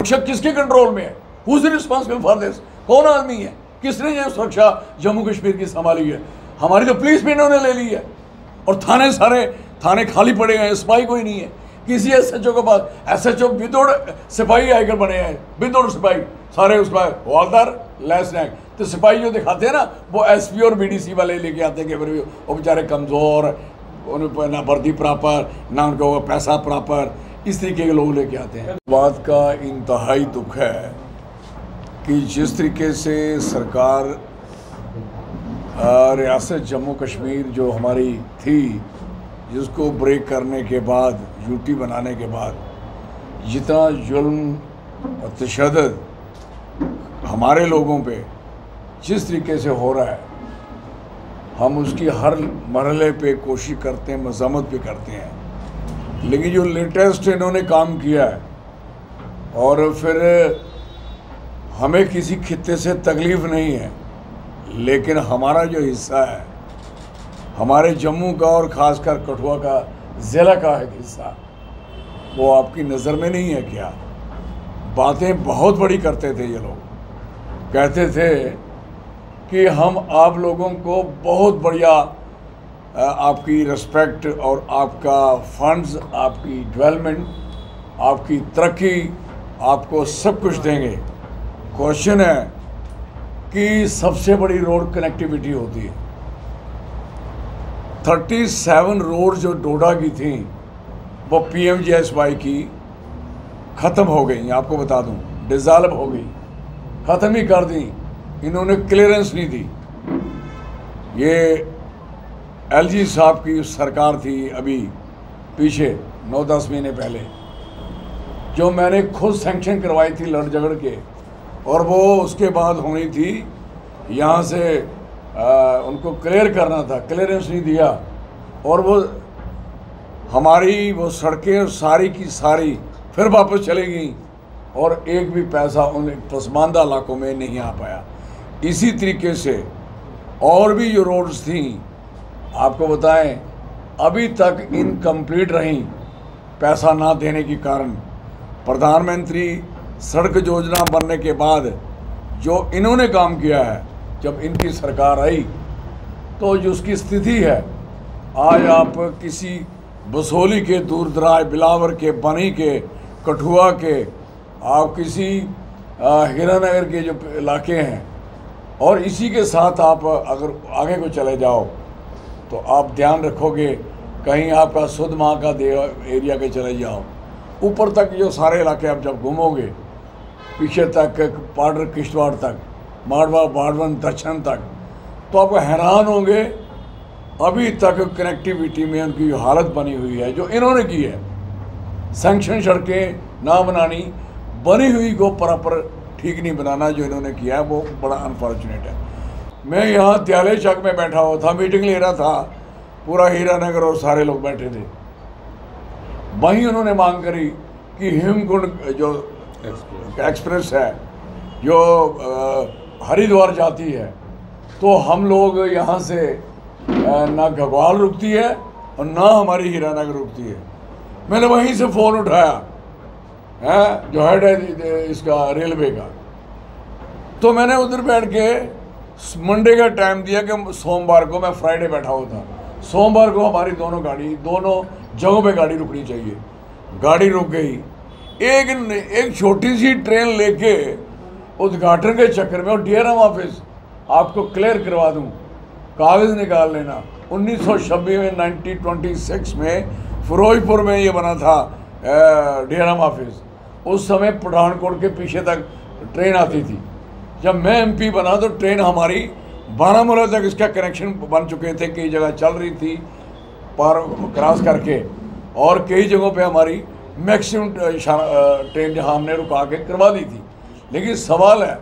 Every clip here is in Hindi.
सुरक्षा किसके कंट्रोल में है? Who is responsible for this? कौन आदमी है? किसने ये सुरक्षा जम्मू कश्मीर की संभाली है? हमारी तो पुलिस भी इन्होंने ले ली है और थाने खाली पड़े हैं, सिपाही कोई नहीं है। किसी SHO के पास SHO विदोड़ सिपाही आकर बने हैं, विदोड़ सिपाही सारे उसका हवालदार लेसनैक। तो सिपाही जो दिखाते हैं ना वो SP और BDC वाले लेके आते हैं कि वो बेचारे कमज़ोर, उन्हें ना वर्दी प्रॉपर, ना उनको पैसा प्रॉपर, इस तरीके के लोग लेके आते हैं। बात का इंतहाई दुख है कि जिस तरीके से सरकार रियासत जम्मू कश्मीर जो हमारी थी, जिसको ब्रेक करने के बाद, यूटी बनाने के बाद जितना जुल्म और तशद्दुद हमारे लोगों पे जिस तरीके से हो रहा है, हम उसकी हर मरहले पे कोशिश करते हैं, मज़म्मत भी करते हैं। लेकिन जो लेटेस्ट इन्होंने काम किया है और फिर हमें किसी खित्ते से तकलीफ़ नहीं है, लेकिन हमारा जो हिस्सा है, हमारे जम्मू का और ख़ासकर कठुआ का ज़िला का एक हिस्सा, वो आपकी नज़र में नहीं है क्या? बातें बहुत बड़ी करते थे ये लोग, कहते थे कि हम आप लोगों को बहुत बढ़िया आपकी रिस्पेक्ट और आपका फंड्स, आपकी डेवलपमेंट, आपकी तरक्की, आपको सब कुछ देंगे। क्वेश्चन है कि सबसे बड़ी रोड कनेक्टिविटी होती है। 37 रोड जो डोडा की थी वो PMGSY की ख़त्म हो गई। आपको बता दूं, डिज़ॉल्व हो गई, ख़त्म ही कर दी। इन्होंने क्लियरेंस नहीं दी। ये LG साहब की सरकार थी अभी पीछे 9-10 महीने पहले, जो मैंने खुद सैंक्शन करवाई थी लड़ झगड़ के, और वो उसके बाद होनी थी। यहाँ से उनको क्लियर करना था, क्लियरेंस नहीं दिया, और वो हमारी वो सड़कें सारी की सारी फिर वापस चली गई और एक भी पैसा उन पसमानदा इलाकों में नहीं आ पाया। इसी तरीके से और भी जो रोड्स थी, आपको बताएं, अभी तक इनकम्प्लीट रहीं पैसा ना देने के कारण। प्रधानमंत्री सड़क योजना बनने के बाद जो इन्होंने काम किया है, जब इनकी सरकार आई तो जो उसकी स्थिति है, आज आप किसी बसोली के दूर दराज, बिलावर के, बनी के, कठुआ के, आप किसी हीरानगर के जो इलाके हैं, और इसी के साथ आप अगर आगे को चले जाओ तो आप ध्यान रखोगे कहीं आपका सुध माह का एरिया के चले जाओ, ऊपर तक जो सारे इलाके आप जब घूमोगे, पीछे तक पाडर किश्तवाड़ तक, माड़वा बाड़वन दक्षिण तक, तो आप हैरान होंगे अभी तक कनेक्टिविटी में उनकी हालत बनी हुई है जो इन्होंने की है। सैंक्शन सड़कें ना बनानी, बनी हुई को प्रॉपर ठीक नहीं बनाना, जो इन्होंने किया है वो बड़ा अनफॉर्चुनेट है। मैं यहाँ त्याले चौक में बैठा हुआ था, मीटिंग ले रहा था, पूरा हीरानगर और सारे लोग बैठे थे। वहीं उन्होंने मांग करी कि हिमकुंड जो एक्सप्रेस है जो हरिद्वार जाती है, तो हम लोग यहाँ से ना घगवाल रुकती है और ना हमारी हीरानगर रुकती है। मैंने वहीं से फ़ोन उठाया है जो हेड है इसका रेलवे का, तो मैंने उधर बैठ के मंडे का टाइम दिया कि सोमवार को, मैं फ्राइडे बैठा हुआ था, सोमवार को हमारी दोनों जगहों पे गाड़ी रुकनी चाहिए। गाड़ी रुक गई। एक छोटी सी ट्रेन लेके उद्घाटन के चक्कर में, और DRM ऑफिस आपको क्लियर करवा दूं, कागज़ निकाल लेना, 1926 में 1926 में फिरोजपुर में ये बना था DRM ऑफिस। उस समय पठानकोट के पीछे तक ट्रेन आती थी। जब मैं MP बना तो ट्रेन हमारी बारामूला तक इसका कनेक्शन बन चुके थे, कई जगह चल रही थी पार क्रॉस करके, और कई जगहों पे हमारी मैक्सिमम ट्रेन जहाँ हमने रुका के करवा दी थी। लेकिन सवाल है,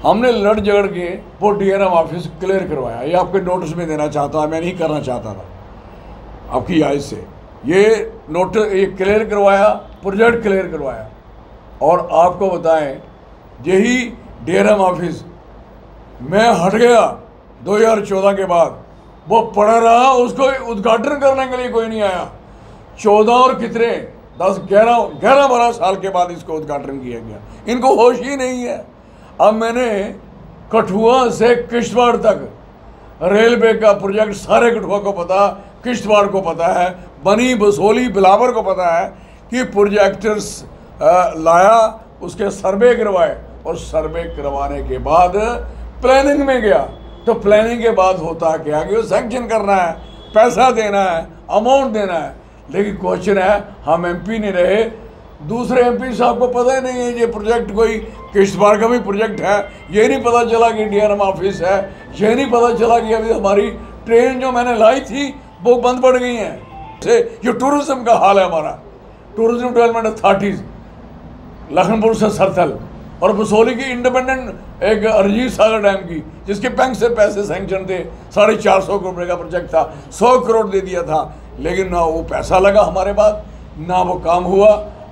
हमने लड़ झगड़ के वो DRM ऑफिस क्लियर करवाया। ये आपके नोटिस में देना चाहता, मैं नहीं करना चाहता था आपकी आय से, ये नोटिस ये क्लियर करवाया, प्रोजेक्ट क्लियर करवाया। और आपको बताएं, यही DRM ऑफिस मैं हट गया 2014 के बाद, वो पड़ा रहा, उसको उद्घाटन करने के लिए कोई नहीं आया। 14 और कितने 11-12 साल के बाद इसको उद्घाटन किया गया। इनको होश ही नहीं है। अब मैंने कठुआ से किश्तवाड़ तक रेलवे का प्रोजेक्ट सारे कठुआ को पता, किश्तवाड़ को पता है, बनी बसोली बिलावर को पता है कि प्रोजेक्टर्स लाया, उसके सर्वे करवाए और सर्वे करवाने के बाद प्लानिंग में गया। तो प्लानिंग के बाद होता क्या कि वो सैंक्शन करना है, पैसा देना है, अमाउंट देना है। लेकिन क्वेश्चन है, हम एमपी नहीं रहे, दूसरे एमपी साहब को पता ही नहीं है ये प्रोजेक्ट कोई किश्तवाड़ का भी प्रोजेक्ट है। ये नहीं पता चला कि डीआरएम ऑफिस है, ये नहीं पता चला कि अभी हमारी ट्रेन जो मैंने लाई थी वो बंद पड़ गई है। ये टूरिज्म का हाल है हमारा। टूरिज्म डेवलपमेंट अथॉरिटीज़ लखनपुर से सरथल और बसोली की इंडिपेंडेंट एक अरजीत सागर डैम की, जिसके बैंक से पैसे सैंक्शन थे, 450 करोड़ रुपये का प्रोजेक्ट था, 100 करोड़ दे दिया था, लेकिन ना वो पैसा लगा हमारे बाद, ना वो काम हुआ।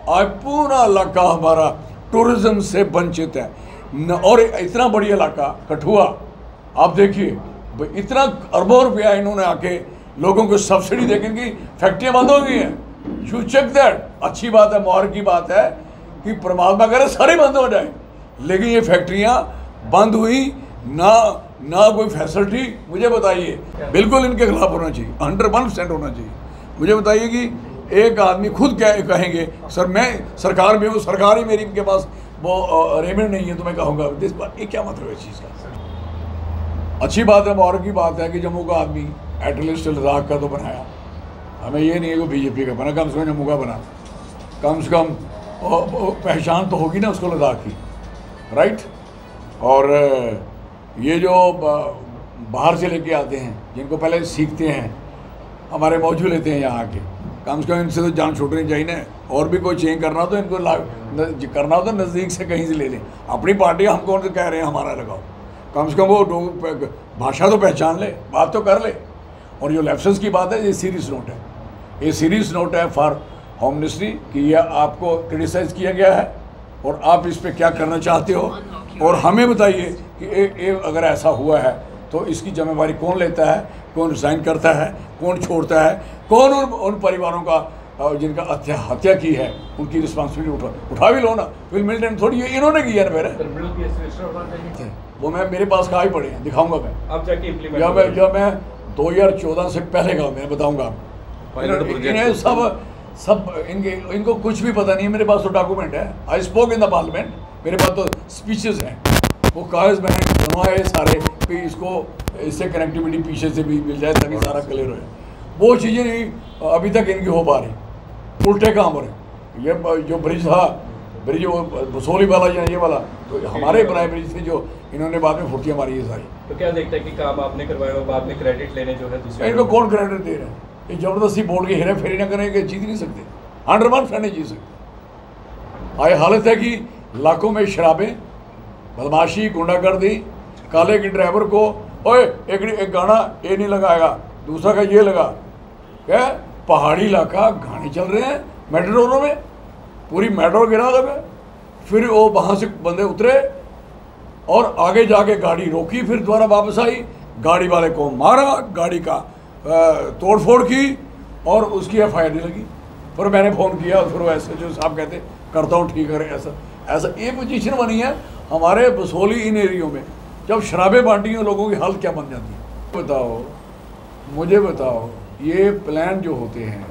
आज पूरा इलाका हमारा टूरिज्म से वंचित है न। और इतना बढ़िया इलाका कठुआ, आप देखिए इतना अरबों रुपया इन्होंने आके लोगों को सब्सिडी देकर की फैक्ट्रियाँ बंद हो गई हैं। You check that. अच्छी बात है, मुबारक की बात है कि परमात्मा करे सारी बंद हो जाए, लेकिन ये फैक्ट्रियाँ बंद हुई ना कोई फैसिलिटी। मुझे बताइए, बिल्कुल इनके खिलाफ होना चाहिए, 100% होना चाहिए। मुझे बताइए कि एक आदमी खुद क्या कहेंगे, सर मैं सरकार में हूँ, सरकार ही मेरी के पास वो अरेंजमेंट नहीं है, तो मैं कहूँगा ये क्या मतलब है इस चीज़ का। अच्छी बात है, मुबारक की बात है कि जम्मू का आदमी एटलीस्ट लद्दाख का तो बनाया। हमें ये नहीं है कि बीजेपी का बना, कम से कम जम्मू का बना, कम से कम पहचान तो होगी ना उसको लद्दाख की, राइट। और ये जो बाहर से लेके आते हैं, जिनको पहले सीखते हैं, हमारे मौजू लेते हैं यहाँ के, कम से कम इनसे तो जान छूटनी चाहिए ना। और भी कोई चेंज करना हो तो इनको करना हो तो नज़दीक से कहीं से ले लें। अपनी पार्टी हम कौन से कह रहे हैं हमारा लगाओ, कम से कम वो भाषा तो पहचान ले, बात तो कर ले। और जो इलेक्शंस की बात है, ये सीरियस नोट है, ये सीरियस नोट है फॉर होम मिनिस्ट्री कि यह आपको क्रिटिसाइज़ किया गया है और आप इस पर क्या करना चाहते हो। और हमें बताइए कि अगर ऐसा हुआ है तो इसकी जिम्मेवारी कौन लेता है, कौन रिज़ाइन करता है, कौन छोड़ता है, कौन उन परिवारों का जिनका हत्या की है उनकी रिस्पॉन्सिबिलिटी उठा भी लो ना। विल मिल्टन थोड़ी इन्होंने किया ना मेरे, वो मैं मेरे पास कहाँ ही पड़े हैं, दिखाऊंगा मैं आप जाके इम्प्लीमेंट। जब मैं 2014 से पहले का मैं बताऊंगा, इन्हें सब इनको कुछ भी पता नहीं है। मेरे पास तो डॉक्यूमेंट है, I spoke in the parliament, मेरे पास तो स्पीचेस हैं, वो कागज़ मैंने बनवाए सारे कि इसको इससे कनेक्टिविटी पीछे से भी मिल जाए ताकि सारा क्लियर हो जाए। वो चीज़ें नहीं अभी तक इनकी हो पा रही, उल्टे काम हो रहे। ये जो ब्रिज था, ब्रिज वो बसोली वाला या ये वाला, तो हमारे बनाए ब्रिज थे जो इन्होंने बाद में फुर्तियाँ मारी है सारी। तो क्या देखता है कि काम आपने करवाया और बाद में क्रेडिट लेने जो है दूसरे, इनको कौन क्रेडिट दे रहे हैं? ये ज़बरदस्ती बोर्ड की हेरा फेरी ना करेंगे, जीत नहीं सकते, 100% नहीं जीत सकते। आई हालत है कि लाखों में शराबें, बदमाशी, गुंडागर्दी, काले के ड्राइवर को ओए एक गाना ये नहीं लगाएगा, दूसरा का ये लगा। क्या पहाड़ी इलाका, गाने चल रहे हैं मेट्रोरों में, पूरी मेट्रो गिरा दोगे। फिर वो वहाँ से बंदे उतरे और आगे जाके गाड़ी रोकी, फिर दोबारा वापस आई, गाड़ी वाले को मारा, गाड़ी का तोड़फोड़ की और उसकी FIR नहीं लगी। फिर मैंने फ़ोन किया, फिर वो ऐसे जो साहब कहते करता हूँ ठीक है, ऐसा ये पोजीशन बनी है हमारे बसोली इन एरियो में। जब शराबें बांटी हैं लोगों की हालत क्या बन जाती है बताओ, मुझे बताओ। ये प्लान जो होते हैं,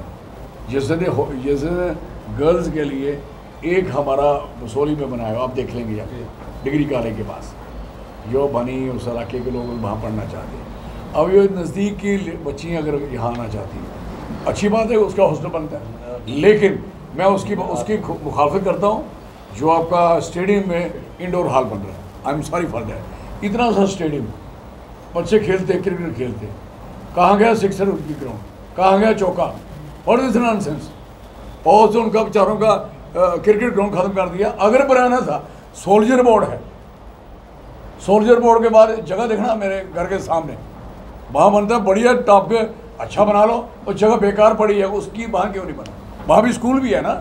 जैसे गर्ल्स के लिए एक हमारा बसोली में बनाया, आप देख लेंगे यहाँ डिग्री कॉलेज के पास जो बनी, उस इलाके के लोग वहाँ पढ़ना चाहते हैं। अब ये नज़दीक की बच्चियाँ अगर यहाँ आना चाहती हैं, अच्छी बात है, उसका हौसला बनता है, लेकिन मैं उसकी मुखालफत करता हूँ जो आपका स्टेडियम में इंडोर हॉल बन रहा है। I am sorry for that. इतना सा स्टेडियम, बच्चे खेलते, क्रिकेट खेलते, कहाँ गया सिक्सर उनकी ग्राउंड, कहाँ गया चौका, और दिस नॉनसेंस। और तो उनका बेचारों का क्रिकेट ग्राउंड ख़त्म कर दिया। अगर बनाना था, सोल्जर बोर्ड है, सोल्जर बोर्ड के बाद जगह देखना मेरे घर के सामने, वहाँ बनता है बढ़िया टॉप पे, अच्छा बना लो। और जगह बेकार पड़ी है, उसकी वहाँ क्यों नहीं बना? वहाँ भी स्कूल भी है ना,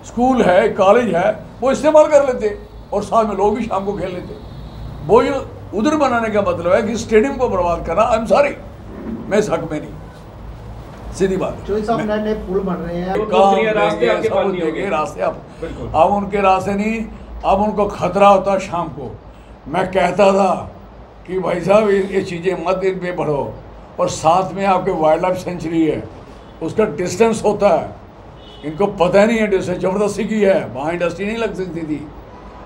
स्कूल है, कॉलेज है, वो इस्तेमाल कर लेते और साथ में लोग भी शाम को खेल लेते। वो ये उधर बनाने का मतलब है कि स्टेडियम को बर्बाद करना। आई एम सॉरी, मैं इस हक में नहीं। सीधी बात है। चौधरी साहब नए पुल बन रहे हैं, रास्ते आपके पास नहीं होंगे। रास्ते बिल्कुल। अब उनके रास्ते नहीं, अब उनको खतरा होता है शाम को। मैं कहता था कि भाई साहब ये चीज़ें मत इन पे बढ़ो, और साथ में आपके वाइल्ड लाइफ सेंचुरी है, उसका डिस्टेंस होता है, इनको पता ही नहीं है डिस्टेंस, ज़बरदस्ती की है, वहाँ इंडस्ट्री नहीं लग सकती थी।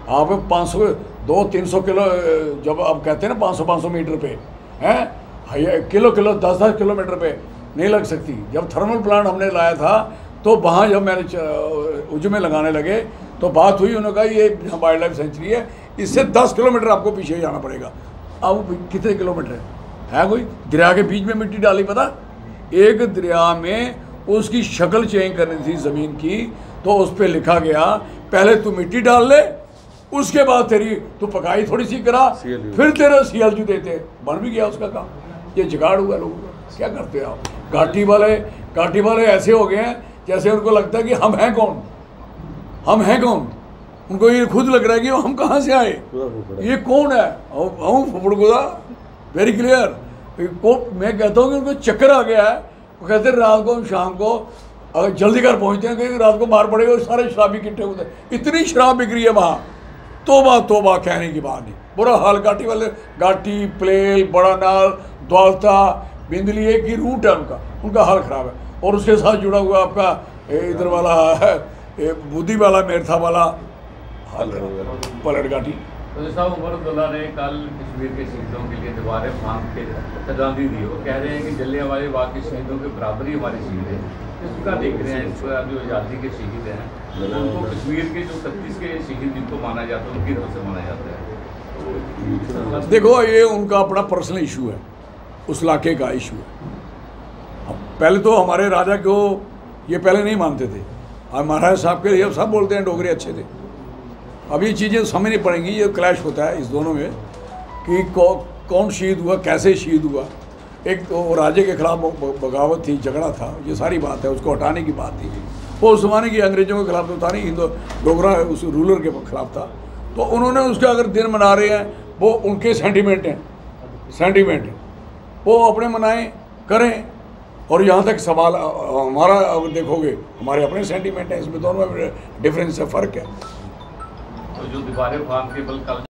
आप 500 200-300 किलो, जब आप कहते हैं ना 500 मीटर पे हैं, किलो 10-10 किलोमीटर पे नहीं लग सकती। जब थर्मल प्लांट हमने लाया था तो वहाँ जब मैंने उज में लगाने लगे तो बात हुई, उन्होंने कहा ये वाइल्ड लाइफ सेंचुरी है, इससे 10 किलोमीटर आपको पीछे जाना पड़ेगा। अब कितने किलोमीटर है कोई दरिया के बीच में मिट्टी डाली, पता एक दरिया में उसकी शक्ल चेंज करनी थी ज़मीन की, तो उस पर लिखा गया पहले तू मिट्टी डाल ले, उसके बाद तेरी तू पकाई थोड़ी सी करा, फिर तेरा CLG देते। बन भी गया उसका काम। ये जुगाड़ हुआ लोगों का। क्या करते हो आप? घाटी वाले ऐसे हो गए हैं जैसे उनको लगता है कि हम हैं कौन, हम हैं कौन। उनको ये खुद लग रहा है कि हम कहाँ से आए, ये कौन है, हम फुफड़गुदा। Very clear. मैं कहता हूँ कि उनको चक्कर आ गया है। वो कहते हैं रात को शाम को अगर जल्दी घर पहुँचते हैं क्योंकि रात को मार पड़ेगा, और सारे शराबी इकट्ठे होते हैं, इतनी शराब बिक रही है वहाँ, तोबा कहने की बात नहीं। बुरा हाल घाटी वाले, घाटी, प्लेल, बड़ा नाल, द्वारका, बिंदली, एक ही रूट है उनका हाल ख़राब है। और उसके साथ जुड़ा हुआ आपका इधर वाला है बुद्धि वाला, मेरथा वाला हाल पलट घाटी। तो साहब उमर अब्दुल्ला ने कल कश्मीर के शहीदों के लिए दीवारें फांक के श्रद्धांजलि दी। वो कह रहे हैं कि जलियांवाला बाग के शहीदों के बराबर ही हमारे शहीद हैं। इसका देख रहे हैं, इसको जो आज़ादी के शहीद हैं उनको कश्मीर के जो 36 के शहीद जिनको माना जाता है उनकी तरफ से माना जाता है। देखो ये उनका अपना पर्सनल इशू है, उस इलाके का इशू है। अब पहले तो हमारे राजा को ये पहले नहीं मानते थे, अब महाराज साहब के लिए सब बोलते हैं डोगरे अच्छे थे। अब ये चीज़ें समझनी पड़ेंगी, ये क्लैश होता है इस दोनों में कि कौन शहीद हुआ, कैसे शहीद हुआ। एक तो राजे के खिलाफ बगावत थी, झगड़ा था, ये सारी बात है, उसको हटाने की बात थी। वो उस ज़माने की अंग्रेज़ों के खिलाफ तो था नहीं, हिंदू डोगरा उस रूलर के खिलाफ था। तो उन्होंने उसका अगर दिन मना रहे हैं, वो उनके सेंटीमेंट हैं, वो अपने मनाएं करें। और यहाँ तक सवाल हमारा, अगर देखोगे हमारे अपने सेंटीमेंट हैं, इसमें दोनों में डिफरेंस है, फ़र्क है। तो जो दीवारें फांक के बल कल